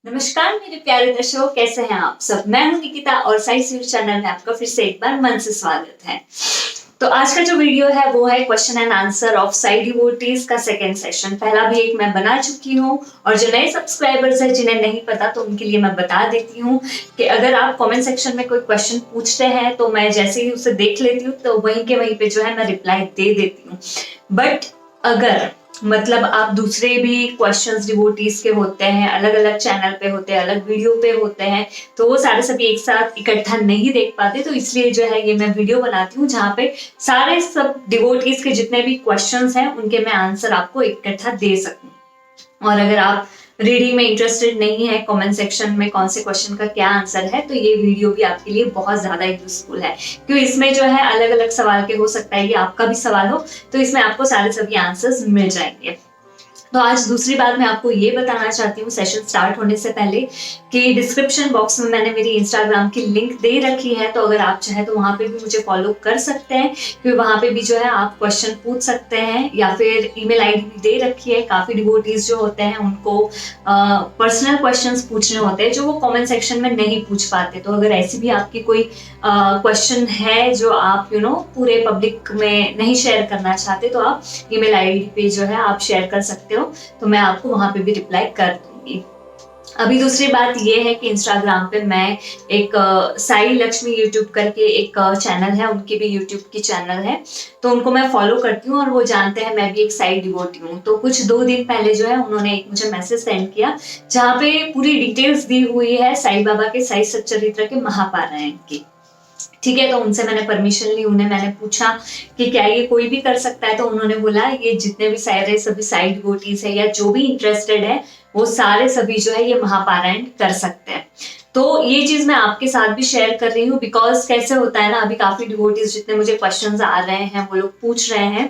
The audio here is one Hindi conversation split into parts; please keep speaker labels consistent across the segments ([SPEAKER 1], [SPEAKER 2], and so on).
[SPEAKER 1] नमस्कार मेरे प्यारे दर्शकों, कैसे हैं आप सब। मैं हूं निकिता और साई सीरीज चैनल में आपका फिर से एक बार मन से स्वागत है। तो आज का जो वीडियो है वो है question and answer of Sai devotees का सेकंड सेशन। पहला भी एक मैं बना चुकी हूँ और जो नए सब्सक्राइबर्स हैं जिन्हें नहीं पता तो उनके लिए मैं बता देती हूँ कि अगर आप कमेंट सेक्शन में कोई क्वेश्चन पूछते हैं तो मैं जैसे ही उसे देख लेती हूँ तो वहीं के वहीं पे जो है मैं रिप्लाई दे देती हूँ। बट अगर मतलब आप दूसरे भी क्वेश्चंस डिवोटीज के होते हैं, अलग अलग चैनल पे होते हैं, अलग वीडियो पे होते हैं, तो वो सारे सभी एक साथ इकट्ठा नहीं देख पाते, तो इसलिए जो है ये मैं वीडियो बनाती हूँ जहाँ पे सारे सब डिवोटीज के जितने भी क्वेश्चंस हैं उनके मैं आंसर आपको इकट्ठा दे सकूं। और अगर आप रीडिंग में इंटरेस्टेड नहीं है, कमेंट सेक्शन में कौन से क्वेश्चन का क्या आंसर है, तो ये वीडियो भी आपके लिए बहुत ज्यादा यूजफुल है, क्योंकि इसमें जो है अलग अलग सवाल के हो सकता है कि आपका भी सवाल हो, तो इसमें आपको सारे सभी आंसर्स मिल जाएंगे। तो आज दूसरी बात मैं आपको ये बताना चाहती हूँ सेशन स्टार्ट होने से पहले कि डिस्क्रिप्शन बॉक्स में मैंने मेरी इंस्टाग्राम की लिंक दे रखी है, तो अगर आप चाहे तो वहां पे भी मुझे फॉलो कर सकते हैं, क्योंकि वहां पे भी जो है आप क्वेश्चन पूछ सकते हैं, या फिर ईमेल आईडी भी दे रखी है। काफी डिवोटीज जो होते हैं उनको पर्सनल क्वेश्चंस पूछने होते हैं जो वो कमेंट सेक्शन में नहीं पूछ पाते, तो अगर ऐसी भी आपकी कोई क्वेश्चन है जो आप पूरे पब्लिक में नहीं शेयर करना चाहते, तो आप ईमेल आईडी पे जो है आप शेयर कर सकते हो, तो मैं आपको वहां पे भी रिप्लाई कर दूंगी। अभी दूसरी बात ये है कि इंस्टाग्राम पे मैं एक साई लक्ष्मी यूट्यूब करके एक चैनल है, उनकी भी यूट्यूब की चैनल है, तो उनको मैं फॉलो करती हूँ और वो जानते हैं मैं भी एक साई डिवोटी हूँ। तो कुछ 2 दिन पहले जो है उन्होंने एक मुझे मैसेज सेंड किया जहाँ पे पूरी डिटेल्स दी हुई है साई बाबा के साई सच्चरित्र के महापारायण की। ठीक है, तो उनसे मैंने परमिशन ली, उन्हें मैंने पूछा कि क्या ये कोई भी कर सकता है, तो उन्होंने बोला ये जितने भी सारे सभी साइड डिवोटीज है या जो भी इंटरेस्टेड है वो सारे सभी जो है ये महापारायण कर सकते हैं। तो ये चीज मैं आपके साथ भी शेयर कर रही हूँ, बिकॉज कैसे होता है ना, अभी काफी डिवोटीज जितने मुझे क्वेश्चंस आ रहे हैं वो लोग पूछ रहे हैं,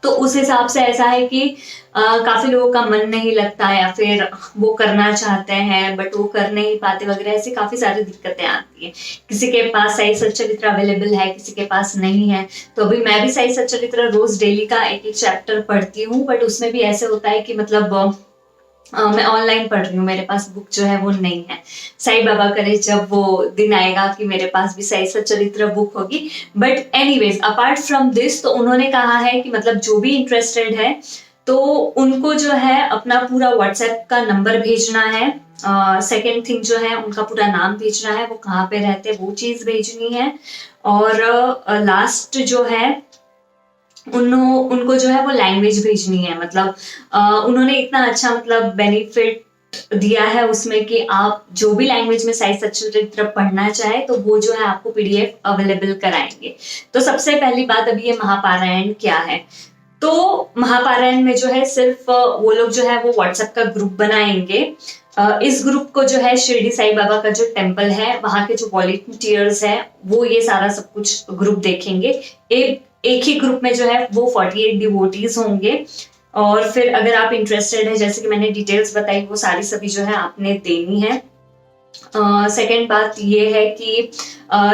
[SPEAKER 1] तो उस हिसाब से ऐसा है कि काफी लोगों का मन नहीं लगता, या फिर वो करना चाहते हैं बट वो कर नहीं पाते वगैरह, ऐसी काफी सारी दिक्कतें आती है। किसी के पास साई सच्चरित्र अवेलेबल है, किसी के पास नहीं है। तो अभी मैं भी साई सच्चरित्र रोज डेली का एक एक चैप्टर पढ़ती हूँ, बट उसमें भी ऐसे होता है कि मतलब मैं ऑनलाइन पढ़ रही हूँ, मेरे पास बुक जो है वो नहीं है। साई बाबा करे जब वो दिन आएगा कि मेरे पास भी साई सच्चरित्र बुक होगी। But anyways apart from this, तो उन्होंने कहा है कि मतलब जो भी इंटरेस्टेड है तो उनको जो है अपना पूरा व्हाट्सएप का नंबर भेजना है, सेकेंड थिंग जो है उनका पूरा नाम भेजना है, वो कहाँ पे रहते हैं वो चीज भेजनी है, और लास्ट जो है उनको जो है वो लैंग्वेज भेजनी है। मतलब उन्होंने इतना अच्छा मतलब बेनिफिट दिया है उसमें कि आप जो भी लैंग्वेज में साई सच्चरित्र पढ़ना चाहे तो वो जो है आपको पीडीएफ अवेलेबल कराएंगे। तो सबसे पहली बात, अभी ये महापारायण क्या है, तो महापारायण में जो है सिर्फ वो लोग जो है वो व्हाट्सएप का ग्रुप बनाएंगे। इस ग्रुप को जो है शिरडी साई बाबा का जो टेम्पल है वहां के जो वॉलंटियर्स है वो ये सारा सब कुछ ग्रुप देखेंगे। एक ही ग्रुप में जो है वो 48 डिवोटीज होंगे। और फिर अगर आप इंटरेस्टेड है, जैसे कि मैंने डिटेल्स बताई, वो सारी सभी जो है आपने देनी है। सेकेंड बात ये है कि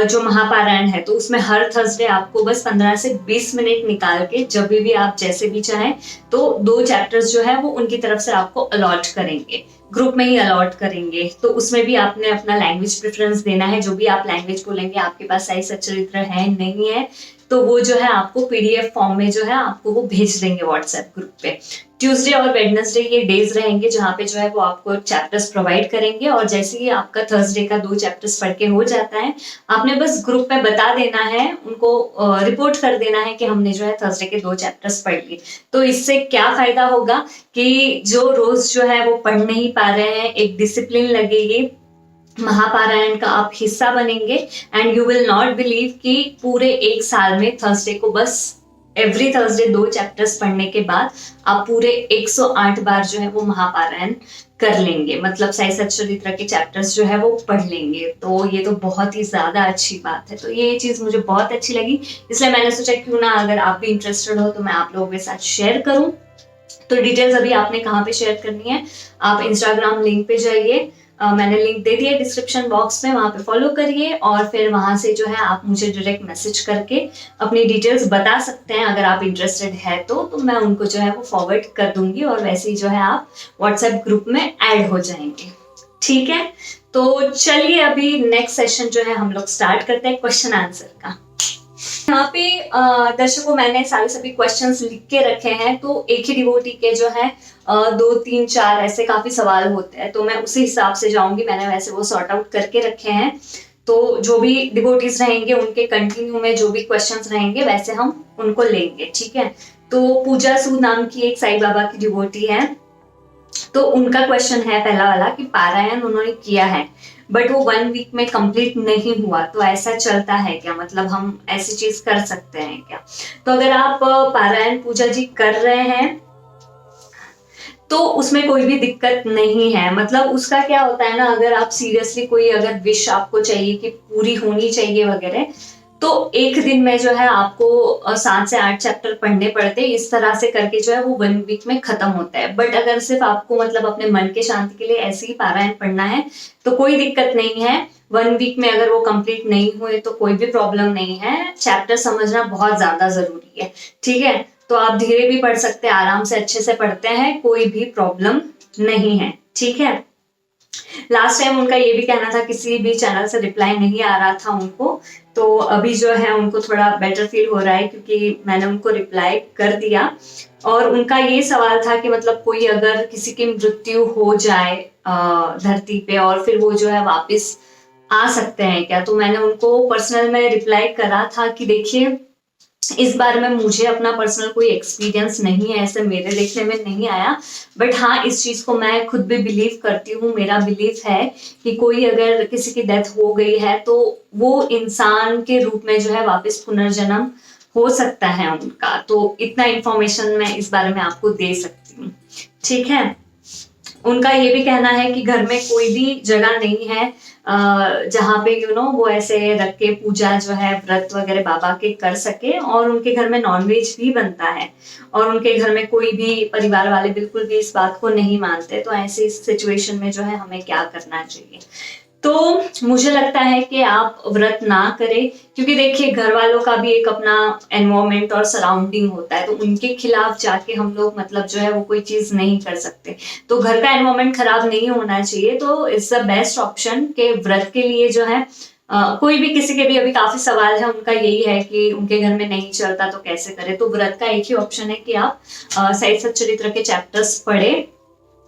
[SPEAKER 1] जो महापारायण है तो उसमें हर थर्सडे आपको बस 15 से 20 मिनट निकाल के जब भी आप जैसे भी चाहें तो 2 चैप्टर्स जो है वो उनकी तरफ से आपको अलॉट करेंगे, ग्रुप में ही अलॉट करेंगे। तो उसमें भी आपने अपना लैंग्वेज प्रेफरेंस देना है, जो भी आप लैंग्वेज बोलेंगे, आपके पास साई सच्चरित्र है नहीं है तो वो जो है आपको पीडीएफ फॉर्म में जो है आपको वो भेज देंगे व्हाट्सएप ग्रुप पे। ट्यूसडे और वेडनेसडे ये डेज रहेंगे जहाँ पे जो है वो आपको चैप्टर्स प्रोवाइड करेंगे, और जैसे ही आपका थर्सडे का 2 चैप्टर्स पढ़ के हो जाता है आपने बस ग्रुप में बता देना है, उनको रिपोर्ट कर देना है कि हमने जो है थर्सडे के 2 चैप्टर्स पढ़ लिए। तो इससे क्या फायदा होगा कि जो रोज जो है वो पढ़ नहीं पा रहे हैं, एक डिसिप्लिन लगेगी, महापारायण का आप हिस्सा बनेंगे, and you will not believe कि पूरे एक साल में थर्सडे को बस एवरी थर्सडे 2 चैप्टर्स पढ़ने के बाद आप पूरे 108 बार जो है वो महापारायण कर लेंगे, मतलब साई सच्चरित्र के चैप्टर्स जो है वो पढ़ लेंगे। तो ये तो बहुत ही ज्यादा अच्छी बात है, तो ये चीज मुझे बहुत अच्छी लगी, इसलिए मैंने सोचा क्यों ना अगर आप भी इंटरेस्टेड हो तो मैं आप लोगों के साथ शेयर करूं। तो डिटेल्स अभी आपने कहाँ पे शेयर करनी है, आप इंस्टाग्राम लिंक पे जाइए, मैंने लिंक दे दिया डिस्क्रिप्शन बॉक्स में, वहां पे फॉलो करिए, और फिर वहां से जो है आप मुझे डायरेक्ट मैसेज करके अपनी डिटेल्स बता सकते हैं अगर आप इंटरेस्टेड है तो मैं उनको जो है वो फॉरवर्ड कर दूंगी, और वैसे ही जो है आप व्हाट्सएप ग्रुप में ऐड हो जाएंगे। ठीक है, तो चलिए अभी नेक्स्ट सेशन जो है हम लोग स्टार्ट करते हैं क्वेश्चन आंसर का। यहाँ पे दर्शकों मैंने सारे सभी क्वेश्चंस लिख के रखे हैं, तो एक ही डिवोटी के जो है 2, 3, 4 ऐसे काफी सवाल होते हैं, तो मैं उसी हिसाब से जाऊंगी। मैंने वैसे वो सॉर्ट आउट करके रखे हैं, तो जो भी डिवोटीज रहेंगे उनके कंटिन्यू में जो भी क्वेश्चंस रहेंगे वैसे हम उनको लेंगे, ठीक है। तो पूजा सूद नाम की एक साईं बाबा की डिवोटी है, तो उनका क्वेश्चन है पहला वाला कि पारायण उन्होंने किया है बट वो 1 वीक में कंप्लीट नहीं हुआ, तो ऐसा चलता है क्या, मतलब हम ऐसी चीज कर सकते हैं क्या? तो अगर आप पारायण पूजा जी कर रहे हैं तो उसमें कोई भी दिक्कत नहीं है। मतलब उसका क्या होता है ना, अगर आप सीरियसली कोई अगर विश आपको चाहिए कि पूरी होनी चाहिए वगैरह, तो एक दिन में जो है आपको 7 से 8 चैप्टर पढ़ने पड़ते हैं। इस तरह से करके जो है वो 1 वीक में खत्म होता है। बट अगर सिर्फ आपको मतलब अपने मन के शांति के लिए ऐसे ही पारायण पढ़ना है तो कोई दिक्कत नहीं है। 1 वीक में अगर वो कंप्लीट नहीं हुए तो कोई भी प्रॉब्लम नहीं है। चैप्टर समझना बहुत ज्यादा जरूरी है, ठीक है। तो आप धीरे भी पढ़ सकते हैं, आराम से अच्छे से पढ़ते हैं, कोई भी प्रॉब्लम नहीं है, ठीक है। लास्ट टाइम उनका ये भी कहना था किसी भी चैनल से रिप्लाई नहीं आ रहा था उनको, तो अभी जो है उनको थोड़ा बेटर फील हो रहा है क्योंकि मैंने उनको रिप्लाई कर दिया। और उनका ये सवाल था कि मतलब कोई अगर किसी की मृत्यु हो जाए धरती पे और फिर वो जो है वापस आ सकते हैं क्या? तो मैंने उनको पर्सनल में रिप्लाई करा था कि देखिए इस बार में मुझे अपना पर्सनल कोई एक्सपीरियंस नहीं है, ऐसे मेरे देखने में नहीं आया। बट हाँ, इस चीज को मैं खुद भी बिलीव करती हूँ। मेरा बिलीफ है कि कोई अगर किसी की डेथ हो गई है तो वो इंसान के रूप में जो है वापस पुनर्जन्म हो सकता है उनका। तो इतना इंफॉर्मेशन मैं इस बारे में आपको दे सकती हूँ, ठीक है। उनका ये भी कहना है कि घर में कोई भी जगह नहीं है जहाँ पे वो ऐसे रख के पूजा जो है व्रत वगैरह बाबा के कर सके, और उनके घर में नॉनवेज भी बनता है और उनके घर में कोई भी परिवार वाले बिल्कुल भी इस बात को नहीं मानते। तो ऐसी सिचुएशन में जो है हमें क्या करना चाहिए? तो मुझे लगता है कि आप व्रत ना करें, क्योंकि देखिए घर वालों का भी एक अपना एनवायरमेंट और सराउंडिंग होता है, तो उनके खिलाफ जाके हम लोग मतलब जो है वो कोई चीज नहीं कर सकते। तो घर का एनवायरमेंट खराब नहीं होना चाहिए, तो इट्स द बेस्ट ऑप्शन के व्रत के लिए जो है कोई भी किसी के भी अभी काफी सवाल है उनका यही है कि उनके घर में नहीं चलता तो कैसे करे। तो व्रत का एक ही ऑप्शन है कि आप साई सच्चरित्र के चैप्टर्स पढ़े,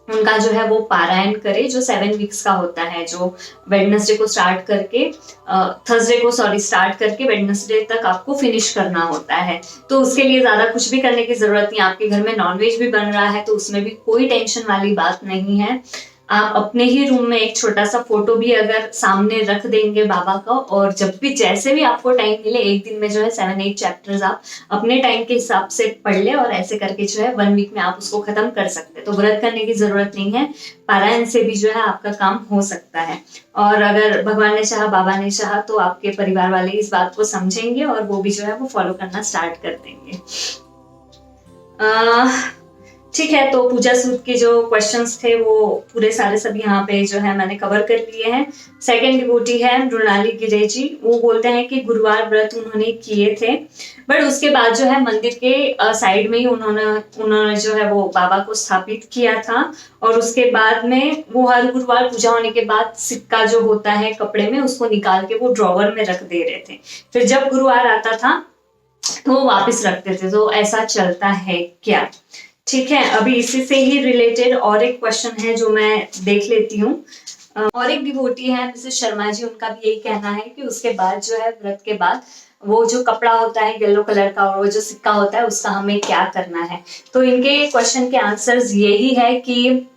[SPEAKER 1] उनका जो है वो पारायण करे जो 7 वीक्स का होता है, जो वेडनेसडे को स्टार्ट करके थर्सडे को स्टार्ट करके वेडनेसडे तक आपको फिनिश करना होता है। तो उसके लिए ज्यादा कुछ भी करने की जरूरत नहीं। आपके घर में नॉनवेज भी बन रहा है तो उसमें भी कोई टेंशन वाली बात नहीं है। आप अपने ही रूम में एक छोटा सा फोटो भी अगर सामने रख देंगे बाबा का, और जब भी जैसे भी आपको टाइम मिले एक दिन में जो है 7-8 चैप्टर्स आप अपने टाइम के हिसाब से पढ़ ले, और ऐसे करके जो है 1 वीक में आप उसको खत्म कर सकते हैं। तो व्रत करने की जरूरत नहीं है, पारायण से भी जो है आपका काम हो सकता है। और अगर भगवान ने चाहा, बाबा ने चाहा, तो आपके परिवार वाले इस बात को समझेंगे और वो भी जो है वो फॉलो करना स्टार्ट कर देंगे। ठीक है, तो पूजा सूद के जो क्वेश्चंस थे वो पूरे सारे सब यहाँ पे जो है मैंने कवर कर लिए हैं। सेकंड डिवोटी है मृणाली गिरे जी, वो बोलते हैं कि गुरुवार व्रत उन्होंने किए थे, बट उसके बाद जो है मंदिर के साइड में ही उन्होंने जो है वो बाबा को स्थापित किया था, और उसके बाद में वो हर गुरुवार पूजा होने के बाद सिक्का जो होता है कपड़े में उसको निकाल के वो ड्रॉवर में रख दे रहे थे, फिर जब गुरुवार आता था तो वो वापस रखते थे। तो ऐसा चलता है क्या? ठीक है, अभी इसी से ही रिलेटेड और एक क्वेश्चन है जो मैं देख लेती हूँ। और एक डिवोटी है मिसेस शर्मा जी, उनका भी यही कहना है कि उसके बाद जो है व्रत के बाद वो जो कपड़ा होता है येलो कलर का और वो जो सिक्का होता है उसका हमें क्या करना है। तो इनके क्वेश्चन के आंसर्स यही है कि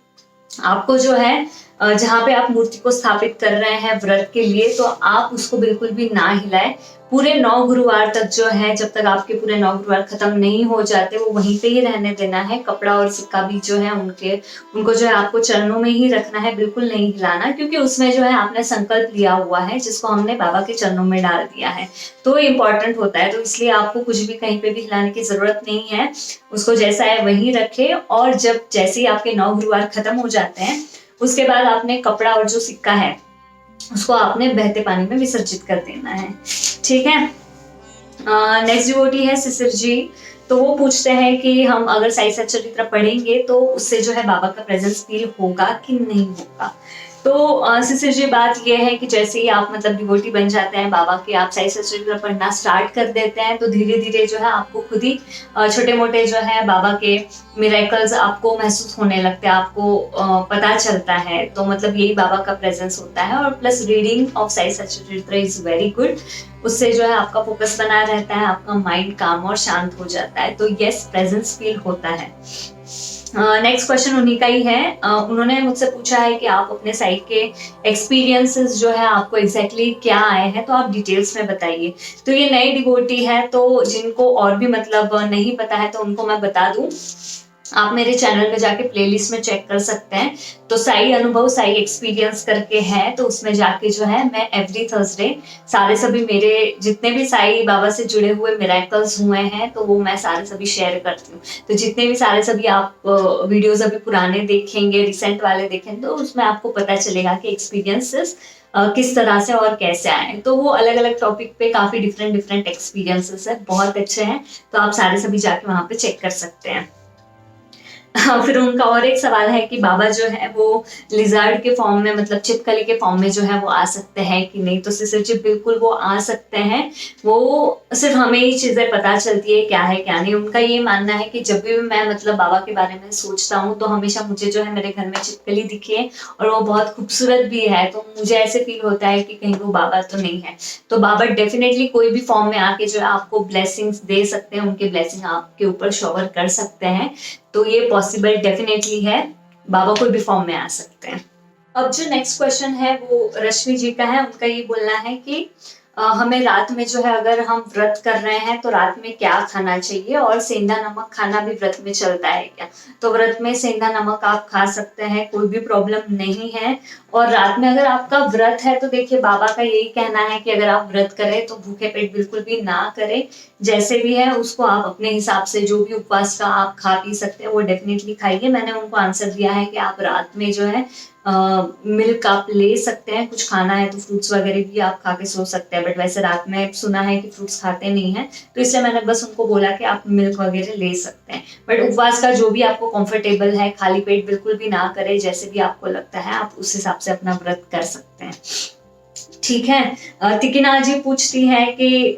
[SPEAKER 1] आपको जो है जहाँ पे आप मूर्ति को स्थापित कर रहे हैं व्रत के लिए, तो आप उसको बिल्कुल भी ना हिलाएं। पूरे 9 गुरुवार तक जो है, जब तक आपके पूरे 9 गुरुवार खत्म नहीं हो जाते, वो वहीं पे ही रहने देना है। कपड़ा और सिक्का भी जो है उनको जो है आपको चरणों में ही रखना है, बिल्कुल नहीं हिलाना, क्योंकि उसमें जो है आपने संकल्प लिया हुआ है जिसको हमने बाबा के चरणों में डाल दिया है, तो इम्पोर्टेंट होता है। तो इसलिए आपको कुछ भी कहीं पे भी हिलाने की जरूरत नहीं है, उसको जैसा है वही रखे। और जैसे ही आपके 9 गुरुवार खत्म हो जाते हैं उसके बाद आपने कपड़ा और जो सिक्का है उसको आपने बहते पानी में विसर्जित कर देना है, ठीक है। नेक्स्ट डिवोटी है सिसिर जी, तो वो पूछते हैं कि हम अगर साई सच्चरित्र पढ़ेंगे तो उससे जो है बाबा का प्रेजेंस फील होगा कि नहीं होगा। तो सिस्टर जी बात ये है कि जैसे ही आप मतलब डिवोटी बन जाते हैं बाबा के, आप साई सचरित्र पढ़ना स्टार्ट कर देते हैं, तो धीरे धीरे जो है आपको खुद ही छोटे मोटे जो है बाबा के मिरेकल्स आपको महसूस होने लगते हैं, आपको पता चलता है। तो मतलब यही बाबा का प्रेजेंस होता है। और plus reading of Sai Satcharitra is very good, उससे जो है आपका फोकस बना रहता है, आपका माइंड काम और शांत हो जाता है। तो यस, प्रेजेंस फील होता है। नेक्स्ट क्वेश्चन उन्हीं का ही है। उन्होंने मुझसे पूछा है कि आप अपने साइड के एक्सपीरियंसेस जो है आपको एग्जैक्टली क्या आए हैं, तो आप डिटेल्स में बताइए। तो ये नई डिवोटी है, तो जिनको और भी मतलब नहीं पता है तो उनको मैं बता दूं, आप मेरे चैनल पे जाके प्लेलिस्ट में चेक कर सकते हैं। तो साई अनुभव, साई एक्सपीरियंस करके है, तो उसमें जाके जो है मैं एवरी थर्सडे सारे सभी मेरे जितने भी साई बाबा से जुड़े हुए मिरेकल्स हुए हैं तो वो मैं सारे सभी शेयर करती हूँ। तो जितने भी सारे सभी आप वीडियोस अभी पुराने देखेंगे, रिसेंट वाले देखेंगे, तो उसमें आपको पता चलेगा कि एक्सपीरियंसेस किस तरह से और कैसे आए। तो वो अलग अलग टॉपिक पे काफी डिफरेंट डिफरेंट एक्सपीरियंसेस है, बहुत अच्छे हैं। तो आप सारे सभी जाके वहां पे चेक कर सकते हैं। फिर उनका और एक सवाल है कि बाबा जो है वो लिजार्ड के फॉर्म में, मतलब छिपकली के फॉर्म में जो है वो आ सकते हैं कि नहीं। तो सिस्टर जी बिल्कुल वो आ सकते हैं, वो सिर्फ हमें ही चीजें पता चलती है क्या है क्या नहीं। उनका ये मानना है कि जब भी मैं मतलब बाबा के बारे में सोचता हूँ तो हमेशा मुझे जो है मेरे घर में छिपकली दिखी है और वो बहुत खूबसूरत भी है, तो मुझे ऐसे फील होता है कि कहीं वो बाबा तो नहीं है। तो बाबा डेफिनेटली कोई भी फॉर्म में आके जो है आपको ब्लेसिंग्स दे सकते हैं, उनके ब्लेसिंग आपके ऊपर शॉवर कर सकते हैं। तो ये पॉसिबल डेफिनेटली है, बाबा कोई भी फॉर्म में आ सकते हैं। अब जो नेक्स्ट क्वेश्चन है वो रश्मि जी का है। उनका ये बोलना है कि हमें रात में जो है अगर हम व्रत कर रहे हैं तो रात में क्या खाना चाहिए, और सेंधा नमक खाना भी व्रत में चलता है क्या। तो व्रत में सेंधा नमक आप खा सकते हैं, कोई भी प्रॉब्लम नहीं है। और रात में अगर आपका व्रत है तो देखिए बाबा का यही कहना है कि अगर आप व्रत करें तो भूखे पेट बिल्कुल भी ना करें। जैसे भी है उसको आप अपने हिसाब से जो भी उपवास का आप खा पी सकते हैं वो डेफिनेटली खाइए। मैंने उनको आंसर दिया है कि आप रात में जो है मिल्क आप ले सकते हैं, कुछ खाना है तो फ्रूट्स वगैरह भी आप खा के सो सकते हैं। बट वैसे रात में सुना है कि फ्रूट्स खाते नहीं है, तो इसलिए मैंने बस उनको बोला कि आप मिल्क वगैरह ले सकते हैं। बट उपवास का जो भी आपको कंफर्टेबल है, खाली पेट बिल्कुल भी ना करें, जैसे भी आपको लगता है आप उस हिसाब से अपना व्रत कर सकते हैं। ठीक है। तिकिना जी पूछती है कि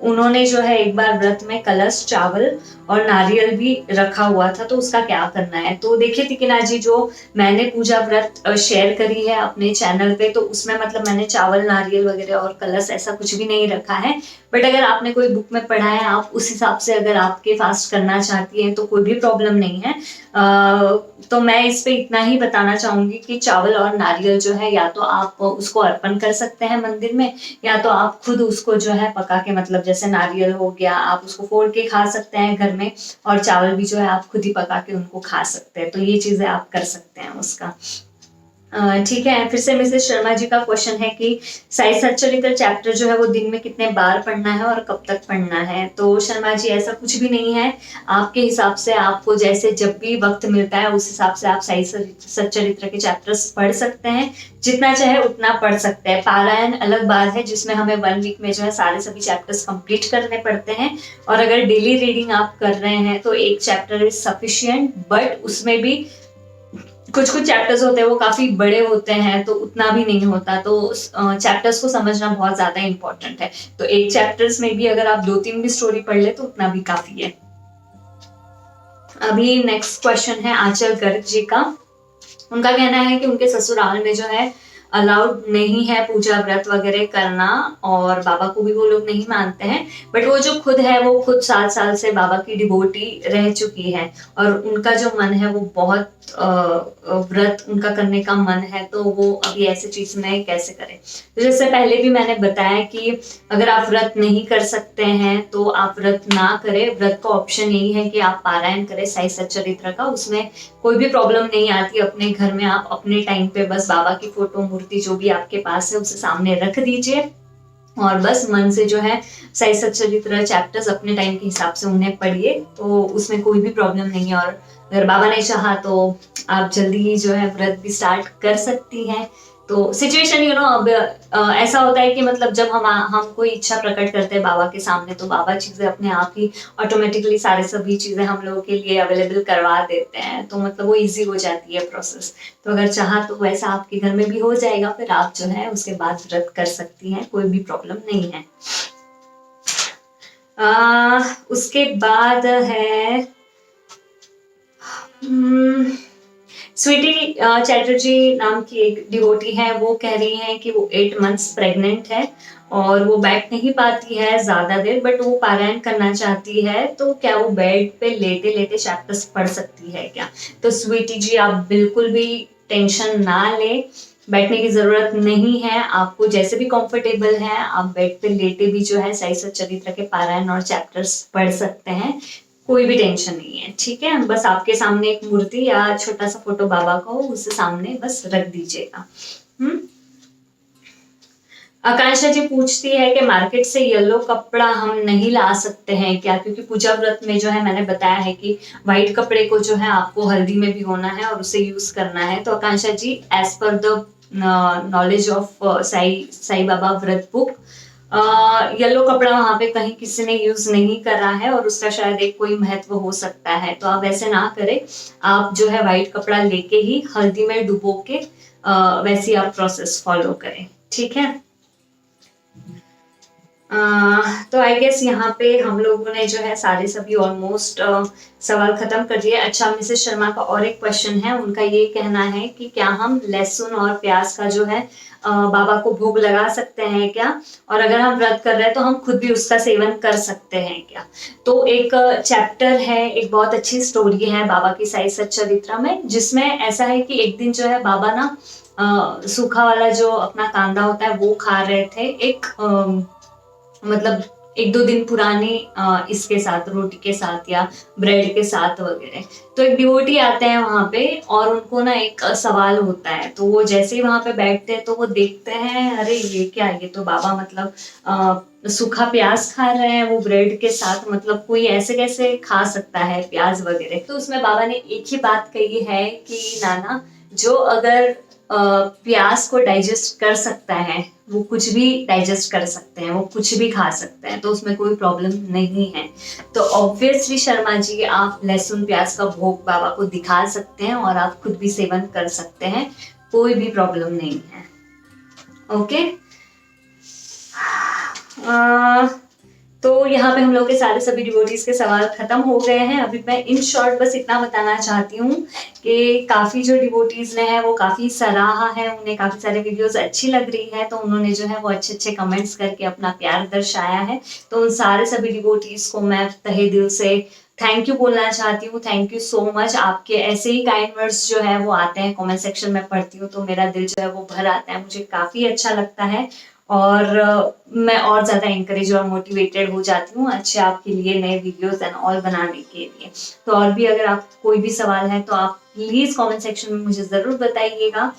[SPEAKER 1] उन्होंने जो है एक बार व्रत में कलश, चावल और नारियल भी रखा हुआ था, तो उसका क्या करना है। तो देखिए तिकिना जी, जो मैंने पूजा व्रत शेयर करी है अपने चैनल पे, तो उसमें मतलब मैंने चावल, नारियल वगैरह और कलश ऐसा कुछ भी नहीं रखा है। बट अगर आपने कोई बुक में पढ़ा है, आप उस हिसाब से अगर आपके फास्ट करना चाहती हैं तो कोई भी प्रॉब्लम नहीं है। तो मैं इस पे इतना ही बताना चाहूंगी कि चावल और नारियल जो है या तो आप उसको अर्पण कर सकते हैं मंदिर में, या तो आप खुद उसको जो है पका के, मतलब जैसे नारियल हो गया आप उसको फोड़ के खा सकते हैं घर में, और चावल भी जो है आप खुद ही पका के उनको खा सकते हैं। तो ये चीजें आप कर सकते हैं उसका। ठीक है। फिर से मिसेस शर्मा जी का क्वेश्चन है कि साई सच्चरित्र चैप्टर जो है वो दिन में कितने बार पढ़ना है और कब तक पढ़ना है। तो शर्मा जी ऐसा कुछ भी नहीं है, आपके हिसाब से आपको जैसे जब भी वक्त मिलता है उस हिसाब से आप साई सच्चरित्र के चैप्टर्स पढ़ सकते हैं, जितना चाहे उतना पढ़ सकते हैं। पारायण अलग बात है जिसमें हमें 1 वीक में जो है सारे सभी चैप्टर्स कंप्लीट करने पड़ते हैं, और अगर डेली रीडिंग आप कर रहे हैं तो एक चैप्टर इज सफिशिएंट। बट उसमें भी कुछ कुछ चैप्टर्स होते हैं वो काफी बड़े होते हैं, तो उतना भी नहीं होता। तो चैप्टर्स को समझना बहुत ज्यादा इंपॉर्टेंट है। तो एक चैप्टर्स में भी अगर आप 2-3 भी स्टोरी पढ़ ले तो उतना भी काफी है। अभी नेक्स्ट क्वेश्चन है आंचल गर्ग जी का। उनका कहना है कि उनके ससुराल में जो है अलाउड नहीं है पूजा व्रत वगैरह करना, और बाबा को भी वो लोग नहीं मानते हैं। बट वो जो खुद है वो खुद 7 साल से बाबा की डिवोटी रह चुकी है, और उनका जो मन है वो बहुत व्रत उनका करने का मन है, तो वो अभी ऐसी चीज में कैसे करें। तो जैसे पहले भी मैंने बताया कि अगर आप व्रत नहीं कर सकते हैं तो आप व्रत ना करें। व्रत का ऑप्शन यही है कि आप पारायण करें साई सच्चरित्र का, उसमें कोई भी प्रॉब्लम नहीं आती। अपने घर में आप अपने टाइम पे बस बाबा की फोटो, मूर्ति जो भी आपके पास है उसे सामने रख दीजिए, और बस मन से जो है साई सच्चरित्र चैप्टर्स अपने टाइम के हिसाब से उन्हें पढ़िए, तो उसमें कोई भी प्रॉब्लम नहीं है। और अगर बाबा ने चाहा तो आप जल्दी ही जो है व्रत भी स्टार्ट कर सकती हैं। तो सिचुएशन अब ऐसा होता है कि मतलब जब हम कोई इच्छा प्रकट करते हैं बाबा के सामने, तो बाबा चीजें अपने आप ही ऑटोमेटिकली सारे सभी चीजें हम लोगों के लिए अवेलेबल करवा देते हैं, तो मतलब वो इजी हो जाती है प्रोसेस। तो अगर चाहा तो वैसा आपके घर में भी हो जाएगा, फिर आप जो है उसके बाद व्रत कर सकती हैं, कोई भी प्रॉब्लम नहीं है। उसके बाद है स्वीटी चैटर्जी नाम की एक डिवोटी है, वो कह रही है कि वो 8 मंथ्स प्रेग्नेंट है और वो बैठ नहीं पाती है ज्यादा देर, बट वो पारायण करना चाहती है, तो क्या वो बेड पे लेटे लेटे चैप्टर्स पढ़ सकती है क्या? तो स्वीटी जी, आप बिल्कुल भी टेंशन ना ले, बैठने की जरूरत नहीं है, आपको जैसे भी कंफर्टेबल है आप बेड पे लेटे भी जो है साई सच्चरित्र के पारायण और चैप्टर्स पढ़ सकते हैं, कोई भी टेंशन नहीं है। ठीक है, बस आपके सामने एक मूर्ति या छोटा सा फोटो बाबा का हो, उसके सामने बस रख दीजिएगा। आकांक्षा जी पूछती है कि मार्केट से येलो कपड़ा हम नहीं ला सकते हैं क्या? क्योंकि पूजा व्रत में जो है मैंने बताया है कि व्हाइट कपड़े को जो है आपको हल्दी में भिगोना है और उसे यूज करना है। तो Akanksha ji, as per the knowledge of Sai Baba Vrat book, yellow कपड़ा वहां पे कहीं किसी ने यूज नहीं करा है और उसका शायद एक कोई महत्व हो सकता है, तो आप वैसे ना करें, आप जो है व्हाइट कपड़ा लेके ही हल्दी में डुबो के वैसी आप प्रोसेस फॉलो करें। ठीक है, तो आई गेस यहाँ पे हम लोगों ने जो है सारे सभी ऑलमोस्ट सवाल खत्म कर दिए। अच्छा, मिसेस शर्मा का और एक क्वेश्चन है, उनका ये कहना है कि क्या हम लहसुन और प्याज का जो है बाबा को भोग लगा सकते हैं क्या, और अगर हम व्रत कर रहे हैं तो हम खुद भी उसका सेवन कर सकते हैं क्या? तो एक चैप्टर है, एक बहुत अच्छी स्टोरी है बाबा की साई सच्चरित्र में, जिसमें ऐसा है कि एक दिन जो है बाबा ना सूखा वाला जो अपना कांदा होता है वो खा रहे थे, एक मतलब 1-2 दिन पुराने इसके साथ, रोटी के साथ या ब्रेड के साथ वगैरह। तो एक डिवोटी आते हैं वहां पे और उनको ना एक सवाल होता है, तो वो जैसे ही वहां पे बैठते हैं तो वो देखते हैं, अरे ये क्या, ये तो बाबा मतलब सूखा प्याज खा रहे हैं वो ब्रेड के साथ, मतलब कोई ऐसे कैसे खा सकता है प्याज वगैरह। तो उसमें बाबा ने एक ही बात कही है कि नाना, जो अगर प्याज को डाइजेस्ट कर सकता है वो कुछ भी डाइजेस्ट कर सकते हैं, वो कुछ भी खा सकते हैं, तो उसमें कोई प्रॉब्लम नहीं है। तो ऑब्वियसली शर्मा जी, आप लहसुन प्याज का भोग बाबा को दिखा सकते हैं और आप खुद भी सेवन कर सकते हैं, कोई भी प्रॉब्लम नहीं है। ओके, तो यहाँ पे हम लोग के सारे सभी डिवोटीज के सवाल खत्म हो गए हैं। अभी मैं इन शॉर्ट बस इतना बताना चाहती हूँ कि काफी जो डिवोटीज ने है वो काफी सराहा है, उन्हें काफी सारे वीडियोस अच्छी लग रही है, तो उन्होंने जो है वो अच्छे अच्छे कमेंट्स करके अपना प्यार दर्शाया है। तो उन सारे सभी डिवोटीज को मैं तहे दिल से थैंक यू बोलना चाहती हूँ। Thank you so much. आपके ऐसे ही काइंड वर्ड्स जो है वो आते हैं कमेंट सेक्शन में, पढ़ती हूँ तो मेरा दिल जो है वो भर आता है, मुझे काफी अच्छा लगता है और मैं और ज्यादा इंकरेज और मोटिवेटेड हो जाती हूँ अच्छे आपके लिए नए वीडियोस एंड ऑल बनाने के लिए। तो और भी अगर आप कोई भी सवाल है तो आप प्लीज कमेंट सेक्शन में मुझे जरूर बताइएगा।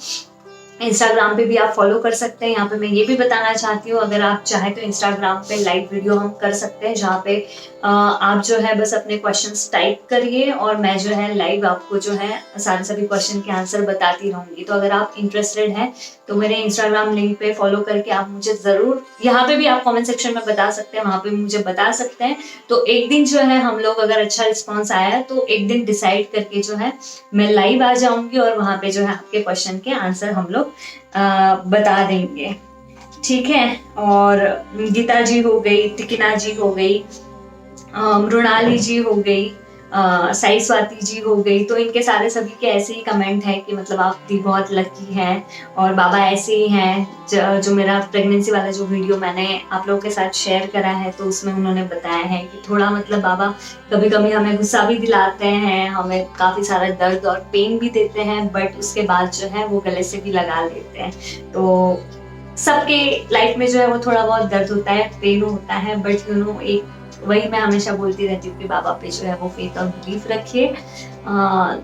[SPEAKER 1] इंस्टाग्राम पे भी आप फॉलो कर सकते हैं। यहाँ पे मैं ये भी बताना चाहती हूँ, अगर आप चाहें तो इंस्टाग्राम पे लाइव वीडियो हम कर सकते हैं, जहाँ पे आप जो है बस अपने क्वेश्चंस टाइप करिए और मैं जो है लाइव आपको जो है सारे सभी क्वेश्चन के आंसर बताती रहूंगी। तो अगर आप इंटरेस्टेड हैं तो मेरे इंस्टाग्राम लिंक पे फॉलो करके आप मुझे जरूर, यहाँ पे भी आप कॉमेंट सेक्शन में बता सकते हैं, वहां पे मुझे बता सकते हैं। तो एक दिन जो है हम लोग, अगर अच्छा रिस्पॉन्स आया है तो एक दिन डिसाइड करके जो है मैं लाइव आ जाऊंगी और वहां पे जो है आपके क्वेश्चन के आंसर हम लोग बता देंगे। ठीक है, और गीता जी हो गई, टिकिना जी हो गई, मृणाली जी हो गई, साई स्वाति जी हो गई, तो इनके सारे सभी के ऐसे ही कमेंट है कि मतलब आप भी बहुत लकी हैं और बाबा ऐसे ही हैं। जो मेरा प्रेगनेंसी वाला जो वीडियो मैंने आप लोगों के साथ शेयर करा है तो उसमें उन्होंने बताया है कि थोड़ा मतलब बाबा कभी कभी हमें गुस्सा भी दिलाते हैं, हमें काफी सारा दर्द और पेन भी देते हैं, बट उसके बाद जो है वो गले से भी लगा लेते हैं। तो सबके लाइफ में जो है वो थोड़ा बहुत दर्द होता है, पेन होता है, बट एक वही मैं हमेशा बोलती रहती हूँ कि बाबा पे जो है वो फेथ और बिलीफ रखिए।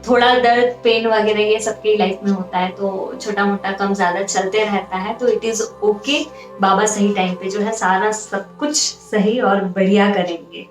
[SPEAKER 1] थोड़ा दर्द पेन वगैरह ये सबके लाइफ में होता है, तो छोटा मोटा कम ज्यादा चलते रहता है, तो इट इज ओके। बाबा सही टाइम पे जो है सारा सब कुछ सही और बढ़िया करेंगे।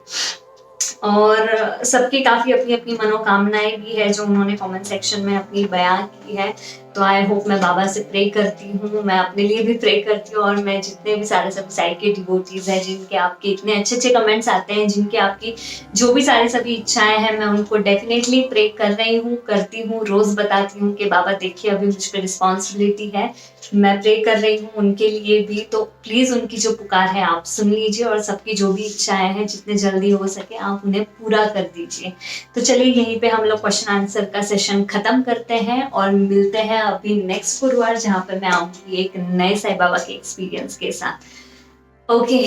[SPEAKER 1] और सबकी काफी अपनी अपनी मनोकामनाएं भी है जो उन्होंने कमेंट सेक्शन में अपनी बयान की है। तो आई होप, मैं बाबा से प्रे करती हूँ, मैं अपने लिए भी प्रे करती हूँ, और मैं जितने भी सारे सब साइड के डिवोटीज हैं जिनके आपके इतने अच्छे अच्छे कमेंट्स आते हैं, जिनके आपकी जो भी सारी सभी इच्छाएं हैं, मैं उनको डेफिनेटली प्रे कर रही हूँ, करती हूँ, रोज बताती हूँ कि बाबा देखिए अभी मुझ पर रिस्पॉन्सिबिलिटी है, मैं प्रे कर रही हूँ उनके लिए भी, तो प्लीज उनकी जो पुकार है आप सुन लीजिए, और सबकी जो भी इच्छाएं हैं जितने जल्दी हो सके आप उन्हें पूरा कर दीजिए। तो चलिए यहीं पे हम लोग क्वेश्चन आंसर का सेशन खत्म करते हैं, और मिलते हैं अभी नेक्स्ट गुरुवार, जहां पर मैं आऊंगी एक नए साईं बाबा के एक्सपीरियंस के साथ। ओके,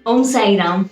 [SPEAKER 1] ओम साई राम।